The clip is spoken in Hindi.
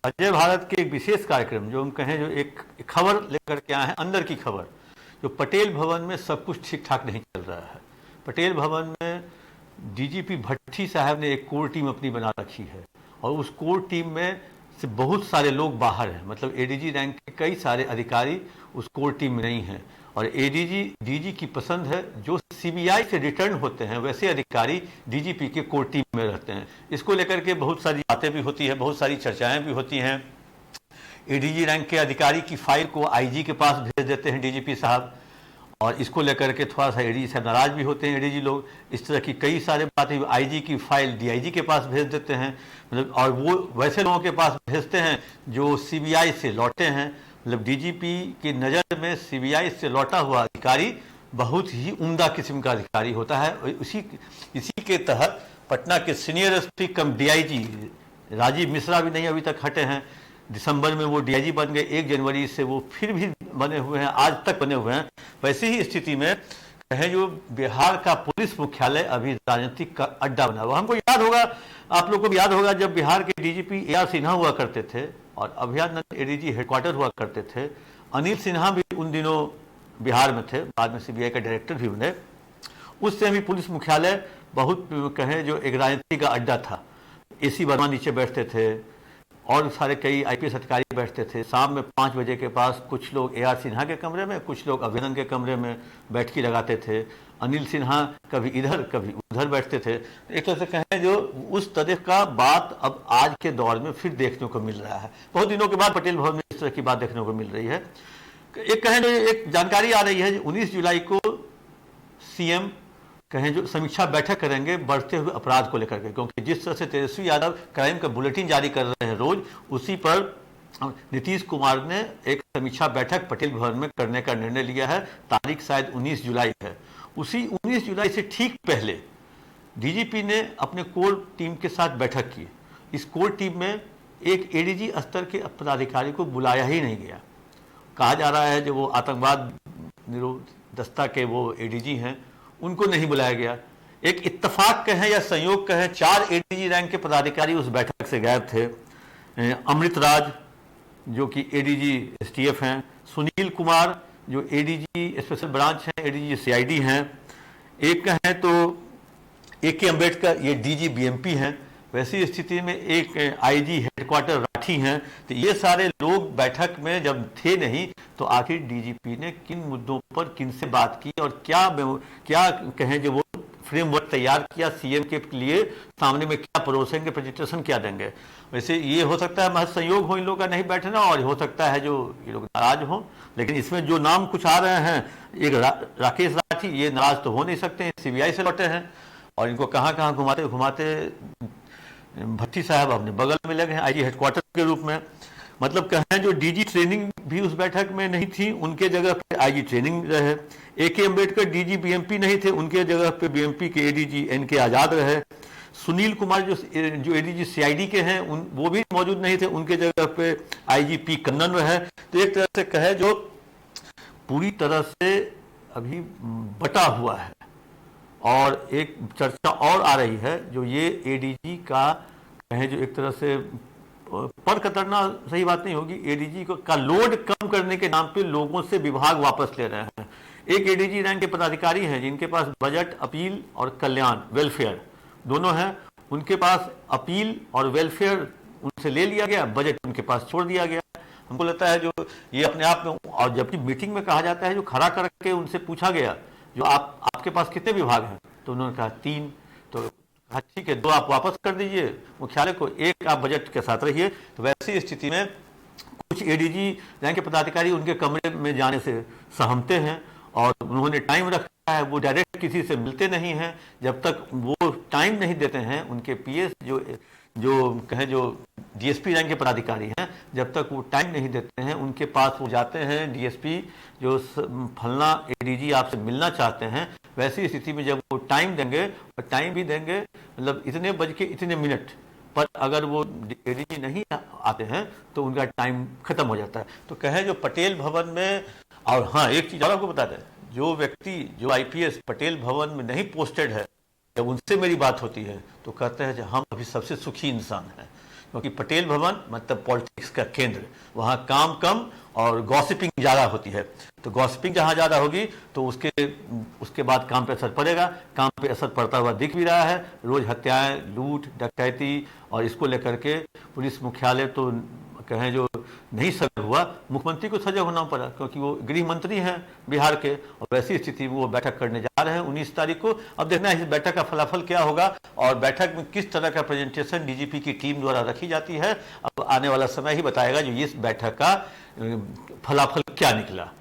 अजय भारत के एक विशेष कार्यक्रम जो हम कहें, जो एक खबर लेकर के आए हैं, अंदर की खबर। जो पटेल भवन में सब कुछ ठीक ठाक नहीं चल रहा है। पटेल भवन में डीजीपी भट्टी साहब ने एक कोर टीम अपनी बना रखी है और उस कोर टीम में से बहुत सारे लोग बाहर हैं। मतलब एडीजी रैंक के कई सारे अधिकारी उस कोर टीम में नहीं हैं और एडीजी डीजी की पसंद है जो सीबीआई से रिटर्न होते हैं वैसे अधिकारी डीजीपी के कोर टीम में रहते हैं। इसको लेकर के बहुत सारी बातें भी होती है, बहुत सारी चर्चाएं भी होती हैं। एडीजी रैंक के अधिकारी की फाइल को आईजी के पास भेज देते हैं डीजीपी साहब और इसको लेकर के थोड़ा सा एडीजी साहब नाराज भी होते हैं। एडीजी लोग इस तरह की कई सारे बातें, आईजी की फाइल डीआईजी के पास भेज देते हैं, मतलब और वो वैसे लोगों के पास भेजते हैं जो सीबीआई से लौटे हैं। मतलब डीजीपी की नज़र में सीबीआई से लौटा हुआ अधिकारी बहुत ही उम्दा किस्म का अधिकारी होता है। इसी के तहत पटना के सीनियर एसपी कम डीआईजी राजीव मिश्रा भी नहीं अभी तक हटे हैं। दिसंबर में वो डीआईजी बन गए, 1 जनवरी से वो फिर भी बने हुए हैं, आज तक बने हुए हैं। वैसे ही स्थिति में कहें जो बिहार का पुलिस मुख्यालय अभी राजनीतिक का अड्डा बना हुआ। हमको याद होगा, आप लोग को भी याद होगा, जब बिहार के डीजीपी AR सिन्हा हुआ करते थे और अभयानंद एडीजी हेडक्वार्टर हुआ करते थे। अनिल सिन्हा भी उन दिनों बिहार में थे, बाद में सीबीआई का डायरेक्टर भी बने। उस समय भी पुलिस मुख्यालय बहुत कहें जो एक राजनीति का अड्डा था। AC वर्मा नीचे बैठते थे और सारे कई IPS अधिकारी बैठते थे। शाम में 5 बजे के पास कुछ लोग AR सिन्हा के कमरे में, कुछ लोग अभयानंद के कमरे में बैठकी लगाते थे। अनिल सिन्हा कभी इधर कभी उधर बैठते थे। एक तरह से कहें जो उस तरह का बात अब आज के दौर में फिर देखने को मिल रहा है। बहुत दिनों के बाद पटेल भवन में इस तरह की बात देखने को मिल रही है। एक कहें जो एक जानकारी आ रही है, 19 जुलाई को CM कहें जो समीक्षा बैठक करेंगे बढ़ते हुए अपराध को लेकर के, क्योंकि जिस तरह से तेजस्वी यादव क्राइम का बुलेटिन जारी कर रहे हैं रोज, उसी पर नीतीश कुमार ने एक समीक्षा बैठक पटेल भवन में करने का निर्णय लिया है। तारीख शायद 19 जुलाई है। उसी 19 जुलाई से ठीक पहले डीजीपी ने अपने कोर टीम के साथ बैठक की। इस कोर टीम में एक एडीजी स्तर के पदाधिकारी को बुलाया ही नहीं गया। कहा जा रहा है जो वो आतंकवाद निरोध दस्ता के वो एडीजी हैं, उनको नहीं बुलाया गया। एक इत्तेफाक कहें या संयोग कहें, 4 एडीजी रैंक के पदाधिकारी उस बैठक से गायब थे। अमृत राज जो कि एडीजी STF हैं, सुनील कुमार जो एडीजी स्पेशल ब्रांच हैं, एडीजी CID हैं, एक कहें तो AK अम्बेडकर ये DG BMP हैं। वैसी स्थिति में एक IG हेडक्वार्टर राठी हैं। तो ये सारे लोग बैठक में जब थे नहीं तो आखिर डीजीपी ने किन मुद्दों पर किनसे बात की और क्या कहें जो वो फ्रेमवर्क तैयार किया CM के लिए, सामने में क्या परोसेंगे, प्रेजेंटेशन क्या देंगे। वैसे ये हो सकता है महज संयोग हो इन लोगों का नहीं बैठना और हो सकता है जो ये लोग नाराज हों, लेकिन इसमें जो नाम कुछ आ रहे हैं, एक राकेश राठी, ये नाराज तो हो नहीं सकते, CBI से लौटे हैं और इनको कहाँ कहाँ घुमाते घुमाते भट्टी साहब अपने बगल में लगे हैं IG हेडक्वार्टर के रूप में। मतलब कहें जो DG ट्रेनिंग भी उस बैठक में नहीं थी, उनके जगह पे IG ट्रेनिंग रहे। AK अम्बेडकर DG BMP नहीं थे, उनके जगह पे BMP के ADG NK आजाद रहे। सुनील कुमार जो ADG CID के हैं वो भी मौजूद नहीं थे, उनके जगह पे IG P कन्नन रहे। तो एक तरह से कहे जो पूरी तरह से अभी बटा हुआ है। और एक चर्चा और आ रही है जो ये एडीजी का कहें जो एक तरह से पर कतरना सही बात नहीं होगी, एडीजी का लोड कम करने के नाम पे लोगों से विभाग वापस ले रहे हैं। एक एडीजी रैंक के पदाधिकारी हैं जिनके पास बजट, अपील और कल्याण, वेलफेयर दोनों हैं। उनके पास अपील और वेलफेयर उनसे ले लिया गया, बजट उनके पास छोड़ दिया गया। हमको लगता है जो ये अपने आप में, और जबकि मीटिंग में कहा जाता है जो खड़ा करके उनसे पूछा गया जो आपके पास कितने विभाग हैं, तो उन्होंने कहा 3। तो कहा ठीक है 2 आप वापस कर दीजिए मुख्यालय को, 1 आप बजट के साथ रहिए। तो वैसी स्थिति में कुछ एडीजी रैंक के पदाधिकारी उनके कमरे में जाने से सहमते हैं और उन्होंने टाइम रखा है। वो डायरेक्ट किसी से मिलते नहीं हैं जब तक वो टाइम नहीं देते हैं। उनके PS जो कहें जो DSP रैंक के पदाधिकारी हैं, जब तक वो टाइम नहीं देते हैं उनके पास वो जाते हैं। DSP जो फलना एडीजी आपसे मिलना चाहते हैं, वैसी स्थिति में जब वो टाइम देंगे, और टाइम भी देंगे मतलब इतने बज के इतने मिनट पर, अगर वो एडीजी नहीं आते हैं तो उनका टाइम खत्म हो जाता है। तो कहें जो पटेल भवन में, और हाँ एक चीज़ और आपको बता दें, जो व्यक्ति जो IPS पटेल भवन में नहीं पोस्टेड है, जब उनसे मेरी बात होती है तो कहते हैं कि हम अभी सबसे सुखी इंसान हैं, क्योंकि पटेल भवन मतलब पॉलिटिक्स का केंद्र, वहाँ काम कम और गॉसिपिंग ज़्यादा होती है। तो गॉसिपिंग जहाँ ज़्यादा होगी तो उसके बाद काम पे असर पड़ेगा। काम पे असर पड़ता हुआ दिख भी रहा है। रोज़ हत्याएं, लूट, डकैती, और इसको लेकर के पुलिस मुख्यालय तो कहें जो नहीं सजग हुआ, मुख्यमंत्री को सजग होना पड़ा, क्योंकि वो गृह मंत्री हैं बिहार के, और वैसी स्थिति में वो बैठक करने जा रहे हैं 19 तारीख को। अब देखना है इस बैठक का फलाफल क्या होगा और बैठक में किस तरह का प्रेजेंटेशन डीजीपी की टीम द्वारा रखी जाती है। अब आने वाला समय ही बताएगा जो इस बैठक का फलाफल क्या निकला।